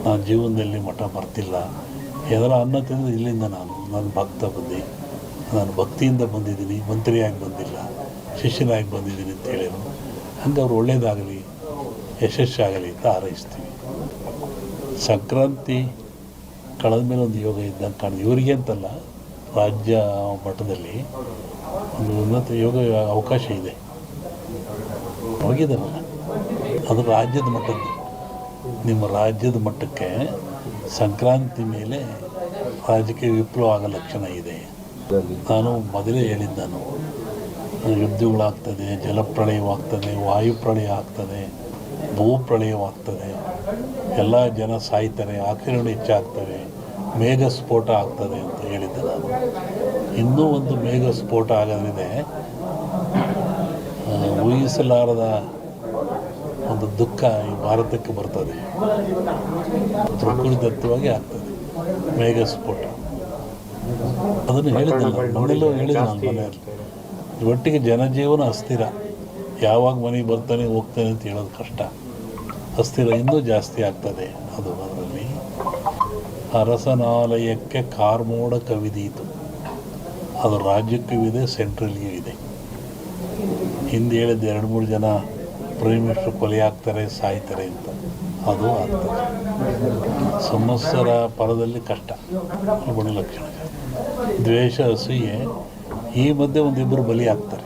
ನಾನು ಜೀವನದಲ್ಲಿ ಮಠ ಬರ್ತಿಲ್ಲ, ಏನಾರ ಅನ್ನ ತಿಂದರೆ ಇಲ್ಲಿಂದ ನನ್ನ ಭಕ್ತ ಬಂದು ನಾನು ಭಕ್ತಿಯಿಂದ ಬಂದಿದ್ದೀನಿ, ಮಂತ್ರಿಯಾಗಿ ಬಂದಿಲ್ಲ, ಶಿಷ್ಯನಾಗಿ ಬಂದಿದ್ದೀನಿ ಅಂತ ಹೇಳಿದರು. ಹಂಗೆ ಅವ್ರು ಒಳ್ಳೆಯದಾಗಲಿ, ಯಶಸ್ಸಾಗಲಿ ಅಂತ ಹಾರೈಸ್ತೀವಿ. ಸಂಕ್ರಾಂತಿ ಕಳೆದ ಮೇಲೆ ಒಂದು ಯೋಗ ಇದ್ದಂಗೆ ಕಾಣಿದೆ. ಇವರಿಗೆ ಅಂತಲ್ಲ, ರಾಜ್ಯ ಮಟ್ಟದಲ್ಲಿ ಒಂದು ಉನ್ನತ ಯೋಗ ಅವಕಾಶ ಇದೆ. ಹೋಗಿದ್ದಾರಲ್ಲ, ಅದು ರಾಜ್ಯದ ಮಟ್ಟದ್ದು. ನಿಮ್ಮ ರಾಜ್ಯದ ಮಟ್ಟಕ್ಕೆ ಸಂಕ್ರಾಂತಿ ಮೇಲೆ ರಾಜಕೀಯ ವಿಪ್ಲವ ಆಗೋ ಲಕ್ಷಣ ಇದೆ. ನಾನು ಮೊದಲೇ ಹೇಳಿದ್ದು, ಯುದ್ಧಗಳಾಗ್ತದೆ, ಜಲಪ್ರಳಯವಾಗ್ತದೆ, ವಾಯುಪ್ರಳಯ ಆಗ್ತದೆ, ಭೂಪ್ರಳಯವಾಗ್ತದೆ, ಎಲ್ಲ ಜನ ಸಾಯ್ತಾರೆ, ಆಕ್ರಮಣ ಹೆಚ್ಚಾಗ್ತವೆ, ಮೇಘ ಸ್ಫೋಟ ಆಗ್ತದೆ ಅಂತ ಹೇಳಿದ್ದೆ ನಾನು. ಇನ್ನೂ ಒಂದು ಮೇಘ ಸ್ಫೋಟ ಆಗೋದ್ರಿದೆ, ಊಹಿಸಲಾರದ ಒಂದು ದುಃಖ ಈ ಭಾರತಕ್ಕೆ ಬರ್ತದೆ. ಪ್ರಕೃತಿದತ್ತವಾಗಿ ಆಗ್ತದೆ ಮೇಘ ಸ್ಫೋಟ. ಅದನ್ನು ಹೇಳಿದ್ದಲ್ಲ, ಮನೆಯಲ್ಲೂ ಹೇಳಿದೆ ನಾನು ಮನೆಯಲ್ಲಿ. ಒಟ್ಟಿಗೆ ಜನಜೀವನ ಅಸ್ಥಿರ, ಯಾವಾಗ ಮನೆಗೆ ಬರ್ತಾನೆ ಹೋಗ್ತಾನೆ ಅಂತ ಹೇಳೋದು ಕಷ್ಟ. ಅಸ್ಥಿರ ಇನ್ನೂ ಜಾಸ್ತಿ ಆಗ್ತದೆ. ಅದು ಅದರಲ್ಲಿ ಅರಸನಾಲಯಕ್ಕೆ ಕಾರ್ಮೋಡ ಕವಿದೀತು. ಅದು ರಾಜ್ಯಕ್ಕೂ ಇದೆ, ಸೆಂಟ್ರಲ್ಗೂ ಇದೆ. ಹಿಂದೆ ಹೇಳಿದ್ದು 2-3 ಜನ ಪ್ರೈಮ್ ಮಿನಿಸ್ಟರ್ ಕೊಲೆ ಆಗ್ತಾರೆ, ಸಾಯ್ತಾರೆ ಅಂತ. ಅದು ಆಗ್ತದೆ. ಸಂವತ್ಸರ ಪರದಲ್ಲಿ ಕಷ್ಟ, ಗುಣ ಲಕ್ಷಣ. ದ್ವೇಷ, ಅಸೂಯೆ, ಈ ಮಧ್ಯೆ ಒಂದಿಬ್ಬರು ಬಲಿ ಆಗ್ತಾರೆ.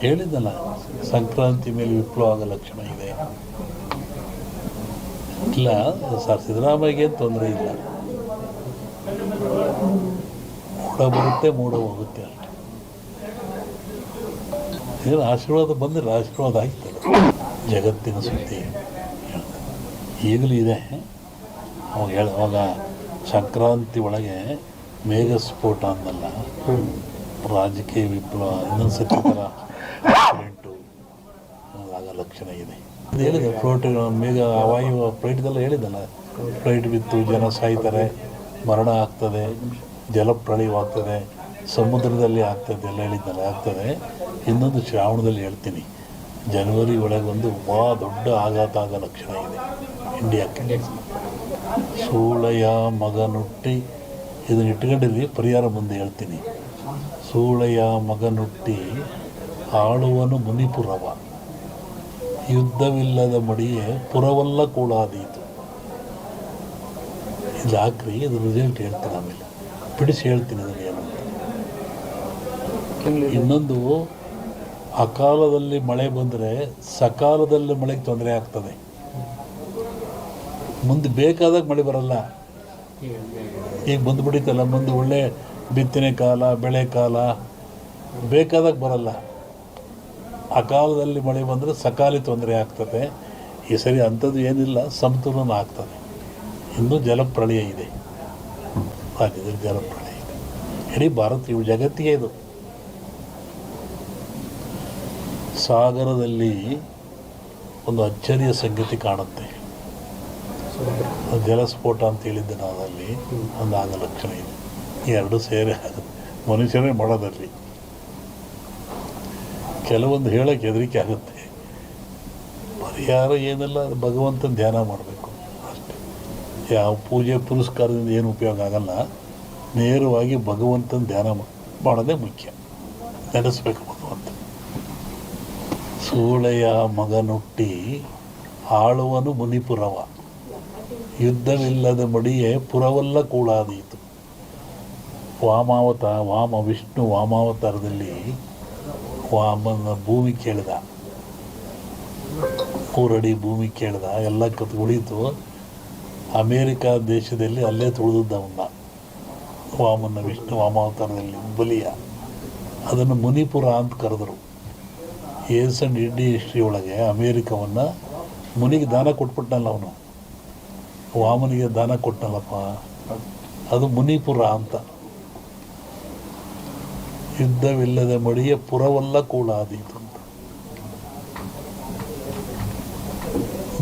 ಹೇಳಿದ್ದಲ್ಲ, ಸಂಕ್ರಾಂತಿ ಮೇಲೆ ವಿಪ್ಲವ ಆಗೋ ಲಕ್ಷಣ ಇದೆ. ಇಲ್ಲ ಸರ್, ಸಿದ್ದರಾಮಯ್ಯಗೆ ತೊಂದರೆ ಇಲ್ಲ. ಮೂಡ ಬರುತ್ತೆ, ಮೂಡ ಹೋಗುತ್ತೆ ಅಷ್ಟೆ. ಏನು ಆಶೀರ್ವಾದ ಬಂದರೆ ಆಶೀರ್ವಾದ ಆಗ್ತದೆ. ಜಗತ್ತಿನ ಸುದ್ದಿ ಈಗಲೂ ಇದೆ. ಅವಾಗ ಸಂಕ್ರಾಂತಿ ಒಳಗೆ ಮೇಘ ಸ್ಫೋಟ ಅನ್ನಲ್ಲ, ರಾಜಕೀಯ ವಿಪ್ಲವ, ಇನ್ನೊಂದು ಸತಿ ಥರ ಆಕ್ಸಿಡೆಂಟು ಆಗೋ ಲಕ್ಷಣ ಇದೆ. ಅದು ಹೇಳಿದೆ, ಫ್ಲೋಟ್ ಮೇಘ ವಾಯು ಫ್ಲೈಟ್ದೆಲ್ಲ ಹೇಳಿದ್ದಲ್ಲ, ಫ್ಲೈಟ್ ಬಿತ್ತು, ಜನ ಸಾಯ್ತಾರೆ, ಮರಣ ಆಗ್ತದೆ, ಜಲಪ್ರಳಯವಾಗ್ತದೆ, ಸಮುದ್ರದಲ್ಲಿ ಆಗ್ತದೆ ಎಲ್ಲ ಹೇಳಿದ್ದಲ್ಲ, ಆಗ್ತದೆ. ಇನ್ನೊಂದು ಶ್ರಾವಣದಲ್ಲಿ ಹೇಳ್ತೀನಿ, ಜನವರಿ ಒಳಗೆ ಒಂದು ದೊಡ್ಡ ಆಘಾತ ಆಗೋ ಲಕ್ಷಣ ಇದೆ ಇಂಡಿಯಾಕ್ಕೆ. ಸೂಳೆಯ ಮಗನುಟ್ಟಿ, ಇದನ್ನು ಇಟ್ಕೊಂಡಿರಿ, ಪರಿಹಾರ ಮುಂದೆ ಹೇಳ್ತೀನಿ. ಸೂಳೆಯ ಮಗನುಟ್ಟಿ ಆಳುವನು ಮುನಿಪುರವ, ಯುದ್ಧವಿಲ್ಲದ ಮಡಿಯೇ ಪುರವಲ್ಲ ಕೂಡಾದೀತು. ಇದು ಹಾಕ್ರಿ, ಇದು ರಿಸಲ್ಟ್ ಹೇಳ್ತೀನಿ, ಆಮೇಲೆ ಬಿಡಿಸಿ ಹೇಳ್ತೀನಿ ಅದನ್ನು ಏನಂತ. ಇನ್ನೊಂದು, ಅಕಾಲದಲ್ಲಿ ಮಳೆ ಬಂದರೆ ಸಕಾಲದಲ್ಲಿ ಮಳೆಗೆ ತೊಂದರೆ ಆಗ್ತದೆ. ಮುಂದೆ ಬೇಕಾದಾಗ ಮಳೆ ಬರಲ್ಲ. ಈಗ ಬಂದುಬಿಡಿತಲ್ಲ, ಮುಂದೆ ಒಳ್ಳೆ ಬಿತ್ತನೆ ಕಾಲ, ಬೆಳೆ ಕಾಲ, ಬೇಕಾದಾಗ ಬರಲ್ಲ. ಅಕಾಲದಲ್ಲಿ ಮಳೆ ಬಂದರೆ ಸಕಾಲಿ ತೊಂದರೆ ಆಗ್ತದೆ. ಈ ಸರಿ ಅಂಥದ್ದು ಏನಿಲ್ಲ, ಸಮತೋಲನ ಆಗ್ತದೆ. ಇನ್ನೂ ಜಲಪ್ರಳಯ ಇದೆ, ರಾಜ್ಯದಲ್ಲಿ ಜಲಪ್ರಳಯ ಇದೆ. ಇಡೀ ಭಾರತ, ಇವು ಜಗತ್ತಿಗೆ ಇದು. ಸಾಗರದಲ್ಲಿ ಒಂದು ಅಚ್ಚರಿಯ ಸಂಗತಿ ಕಾಣುತ್ತೆ. ಜಲಸ್ಫೋಟ ಅಂತ ಹೇಳಿದ್ದೆ ನಾನು, ಅಲ್ಲಿ ಒಂದು ಆಗ ಲಕ್ಷಣ ಇದೆ. ಎರಡು ಸೇರಿ ಆಗುತ್ತೆ, ಮನುಷ್ಯರೇ ಮಾಡೋದಲ್ಲಿ. ಕೆಲವೊಂದು ಹೇಳೋಕ್ಕೆ ಹೆದರಿಕೆ ಆಗುತ್ತೆ. ಪರಿಹಾರ ಏನೆಲ್ಲ, ಭಗವಂತನ ಧ್ಯಾನ ಮಾಡಬೇಕು ಅಷ್ಟೇ. ಯಾವ ಪೂಜೆ ಪುರಸ್ಕಾರದಿಂದ ಏನು ಉಪಯೋಗ ಆಗಲ್ಲ. ನೇರವಾಗಿ ಭಗವಂತನ ಧ್ಯಾನ ಮಾಡೋದೇ ಮುಖ್ಯ. ನೆನೆಸ್ಬೇಕು ಭಗವಂತ. ಸೂಳೆಯ ಮಗನುಟ್ಟಿ ಆಳುವನು ಮುನಿಪುರವ, ಯುದ್ಧವಿಲ್ಲದ ಮಡಿಯೇ ಪುರವಲ್ಲ ಕೂಳಾದೀತು. ವಿಷ್ಣು ವಾಮಾವತಾರದಲ್ಲಿ ವಾಮನ ಭೂಮಿ ಕೇಳಿದ, 3 ಅಡಿ ಭೂಮಿ ಕೇಳಿದ, ಎಲ್ಲ ಉಳಿತು. ಅಮೇರಿಕಾ ದೇಶದಲ್ಲಿ ಅಲ್ಲೇ ತುಳಿದವನ್ನ ವಾಮನ ವಿಷ್ಣು ವಾಮಾವತಾರದಲ್ಲಿ ಬಲಿಯ. ಅದನ್ನು ಮುನಿಪುರ ಅಂತ ಕರೆದರು. ಇಂಡಿ ಹಿಸ್ಟ್ರಿ ಒಳಗೆ ಅಮೇರಿಕವನ್ನು ಮುನಿಗೆ ದಾನ ಕೊಟ್ಬಿಟ್ನಲ್ಲ ಅವನು, ವಾಮನಿಗೆ ದಾನ ಕೊಟ್ಟನಲ್ಲಪ್ಪ, ಅದು ಮುನಿಪುರ ಅಂತ. ಯುದ್ಧವಿಲ್ಲದ ಮಡಿಯ ಪುರವಲ್ಲ ಕೂಳಾದೀತು ಅಂತ.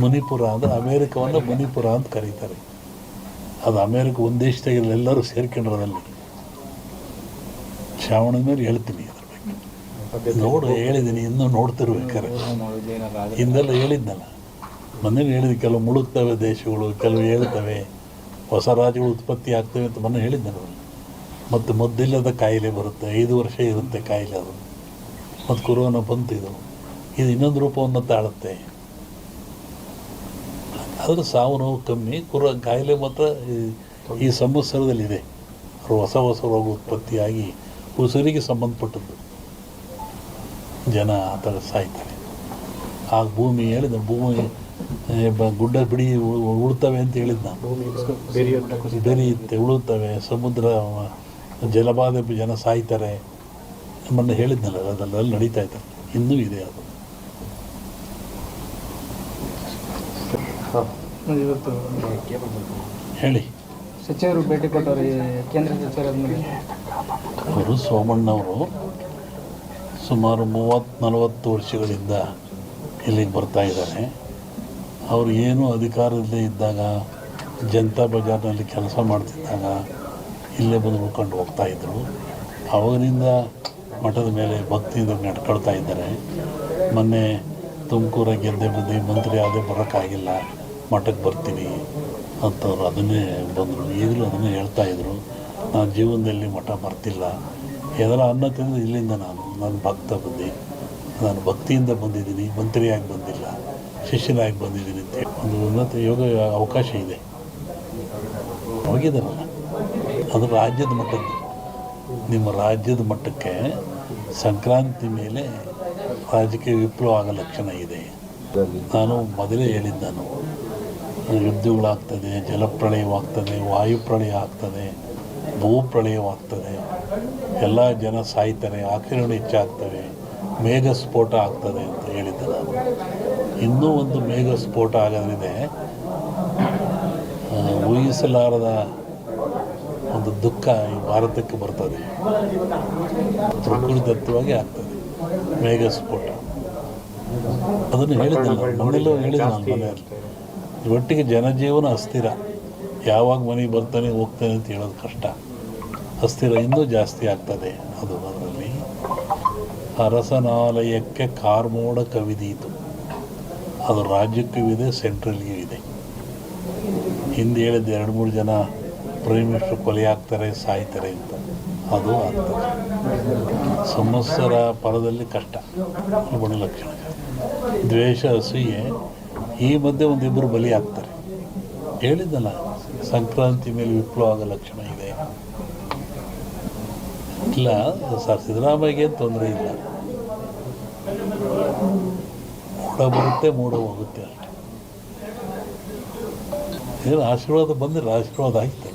ಮುನಿಪುರ ಅಂದರೆ ಅಮೇರಿಕವನ್ನು ಮುನಿಪುರ ಅಂತ ಕರೀತಾರೆ. ಅದು ಅಮೇರಿಕ ಒಂದು ದೇಶದಾಗಿಲ್ಲ, ಎಲ್ಲರೂ ಸೇರ್ಕೊಂಡಿರೋದಲ್ಲಿ. ಶ್ರಾವಣದ ಮೇಲೆ ಹೇಳ್ತೀನಿ ಅದ್ರ ಬಗ್ಗೆ. ಹೇಳಿದ್ದೀನಿ, ಇನ್ನೂ ನೋಡ್ತಿರ್ಬೇಕಾರೆ. ಹಿಂದೆಲ್ಲ ಹೇಳಿದ್ನಲ್ಲ, ಮೊನ್ನೆ ಹೇಳಿದ ಕೆಲವು ಮುಳುಗ್ತವೆ ದೇಶಗಳು, ಕೆಲವು ಹೇಳ್ತವೆ, ಹೊಸ ರಾಜ್ಯಗಳು ಉತ್ಪತ್ತಿ ಆಗ್ತವೆ ಅಂತ ಮೊನ್ನೆ ಹೇಳಿದ್ದೆ ನಾನು. ಮತ್ತು ಮದ್ದಿಲ್ಲದ ಕಾಯಿಲೆ ಬರುತ್ತೆ, 5 ವರ್ಷ ಇರುತ್ತೆ ಕಾಯಿಲೆ ಅದು. ಮತ್ತು ಕೊರೋನಾ ಬಂತು, ಇದು ಇನ್ನೊಂದು ರೂಪವನ್ನು ತಾಳುತ್ತೆ. ಆದರೆ ಸಾವು ನೋವು ಕಮ್ಮಿ, ಕಾಯಿಲೆ ಮಾತ್ರ ಈ ಸಂವತ್ಸರದಲ್ಲಿದೆ. ಹೊಸ ರೋಗ ಉತ್ಪತ್ತಿಯಾಗಿ ಉಸಿರಿಗೆ ಸಂಬಂಧಪಟ್ಟದ್ದು ಜನ ಆ ಥರ ಸಾಯ್ತಾರೆ. ಆಗ ಭೂಮಿ ಹೇಳಿದ, ಭೂಮಿ ಗುಡ್ಡ ಬಿಡಿ ಉಳ್ತವೆ ಅಂತ ಹೇಳಿದ್ದು ನಾನು. ಬೆರೆಯುತ್ತೆ, ಉಳುತ್ತವೆ, ಸಮುದ್ರ ಜಲಬಾಧೆ ಜನ ಸಾಯ್ತಾರೆ ನಮ್ಮನ್ನು ಹೇಳಿದ್ನಲ್ಲ, ಅದೆಲ್ಲ ನಡೀತಾ ಇದ್ದಾರೆ, ಇನ್ನೂ ಇದೆ ಅದು. ಹೇಳಿ. ಸಚಿವರು ಭೇಟಿ ಕೊಟ್ಟವರು ಕೇಂದ್ರ ಸಚಿವರಾದ್ಮೇಲೆ ಅವರು ಸೋಮಣ್ಣವರು ಸುಮಾರು 30-40 ವರ್ಷಗಳಿಂದ ಇಲ್ಲಿಗೆ ಬರ್ತಾ ಇದ್ದಾರೆ. ಅವರು ಏನೂ ಅಧಿಕಾರದಲ್ಲೇ ಇದ್ದಾಗ, ಜನತಾ ಬಜಾರ್ನಲ್ಲಿ ಕೆಲಸ ಮಾಡ್ತಿದ್ದಾಗ ಇಲ್ಲೇ ಬಂದು ಉಳ್ಕೊಂಡು ಹೋಗ್ತಾಯಿದ್ರು. ಅವಾಗಿನಿಂದ ಮಠದ ಮೇಲೆ ಭಕ್ತಿಯಿಂದ ನಡ್ಕೊಳ್ತಾ ಇದ್ದಾರೆ. ಮೊನ್ನೆ ತುಮಕೂರ ಗೆದ್ದೆ ಬಂದು ಮಂತ್ರಿ ಆದೇ ಬರೋಕ್ಕಾಗಿಲ್ಲ, ಮಠಕ್ಕೆ ಬರ್ತೀನಿ ಅಂತವ್ರು ಅದನ್ನೇ ಬಂದರು. ಈಗಲೂ ಅದನ್ನೇ ಹೇಳ್ತಾಯಿದ್ರು, ನಾನು ಜೀವನದಲ್ಲಿ ಮಠ ಬರ್ತಿಲ್ಲ, ಎದರ ಅನ್ನ ತಿಂದು ಇಲ್ಲಿಂದ ನಾನು ಭಕ್ತ ಬಂದು, ನಾನು ಭಕ್ತಿಯಿಂದ ಬಂದಿದ್ದೀನಿ, ಮಂತ್ರಿಯಾಗಿ ಬಂದಿಲ್ಲ, ಶಿಷ್ಯನಾಗಿ ಬಂದಿದ್ದೀನಿ ಅಂತೇಳಿ ಒಂದು ಉನ್ನತ ಯೋಗ ಅವಕಾಶ ಇದೆ. ಹೋಗಿದ್ದಾರಲ್ಲ, ಅದು ರಾಜ್ಯದ ಮಟ್ಟದ್ದು. ನಿಮ್ಮ ರಾಜ್ಯದ ಮಟ್ಟಕ್ಕೆ ಸಂಕ್ರಾಂತಿ ಮೇಲೆ ರಾಜಕೀಯ ವಿಪ್ಲವ ಆಗೋ ಲಕ್ಷಣ ಇದೆ. ನಾನು ಮೊದಲೇ ಹೇಳಿದ್ದೆ, ಯುದ್ಧಗಳಾಗ್ತದೆ, ಜಲಪ್ರಳಯವಾಗ್ತದೆ, ವಾಯುಪ್ರಳಯ ಆಗ್ತದೆ, ಭೂಪ್ರಳಯವಾಗ್ತದೆ, ಎಲ್ಲ ಜನ ಸಾಯ್ತಾರೆ, ಆಕ್ರಮಣ ಹೆಚ್ಚಾಗ್ತವೆ, ಮೇಘ ಸ್ಫೋಟ ಆಗ್ತದೆ ಅಂತ ಹೇಳಿದ್ದೆ ನಾನು. ಇನ್ನೂ ಒಂದು ಮೇಘ ಸ್ಫೋಟ ಆಗೋದ್ರಿದೆ, ಊಹಿಸಲಾರದ ಒಂದು ದುಃಖ ಈ ಭಾರತಕ್ಕೆ ಬರ್ತದೆ. ಪ್ರಕೃತಿದತ್ತವಾಗಿ ಆಗ್ತದೆ ಮೇಘ ಸ್ಫೋಟ. ಅದನ್ನು ಹೇಳಿದ್ದೆ ಮನೆಯಲ್ಲೂ ಹೇಳಿದ್ದೆ ನಾನು. ಮನೆಯಲ್ಲಿ ಒಟ್ಟಿಗೆ ಜನಜೀವನ ಅಸ್ಥಿರ, ಯಾವಾಗ ಮನೆಗೆ ಬರ್ತಾನೆ ಹೋಗ್ತಾನೆ ಅಂತ ಹೇಳೋದು ಕಷ್ಟ. ಅಸ್ಥಿರ ಇನ್ನೂ ಜಾಸ್ತಿ ಆಗ್ತದೆ. ಅದರಲ್ಲಿ ಅರಸನಾಲಯಕ್ಕೆ ಕಾರ್ಮೋಡ ಕವಿದೀತು. ಅದು ರಾಜ್ಯಕ್ಕೂ ಇದೆ, ಸೆಂಟ್ರಲ್ಗೂ ಇದೆ. ಹಿಂದೆ ಹೇಳಿದ 2-3 ಜನ ಪ್ರೈಮ್ ಮಿನಿಸ್ಟರ್ ಕೊಲೆ ಆಗ್ತಾರೆ, ಸಾಯ್ತಾರೆ ಅಂತ, ಅದು ಆಗ್ತದೆ. ಸಂವತ್ಸರ ಪರದಲ್ಲಿ ಕಷ್ಟ, ಬಡ ಲಕ್ಷಣ. ದ್ವೇಷ, ಅಸೂಯೆ, ಈ ಮಧ್ಯೆ ಒಂದಿಬ್ಬರು ಬಲಿ ಆಗ್ತಾರೆ. ಹೇಳಿದ್ದಲ್ಲ, ಸಂಕ್ರಾಂತಿ ಮೇಲೆ ವಿಪ್ಲವ ಆಗೋ ಲಕ್ಷಣ ಇದೆ. ಇಲ್ಲ ಸರ್, ಸಿದ್ದರಾಮಯ್ಯಗೆ ತೊಂದರೆ ಇಲ್ಲ, ಮೂಡ ಬರುತ್ತೆ, ಮೂಡ ಹೋಗುತ್ತೆ ಅಷ್ಟೇ. ಏನು ಆಶೀರ್ವಾದ ಬಂದಿಲ್ಲ, ಆಶೀರ್ವಾದ ಆಗ್ತದೆ.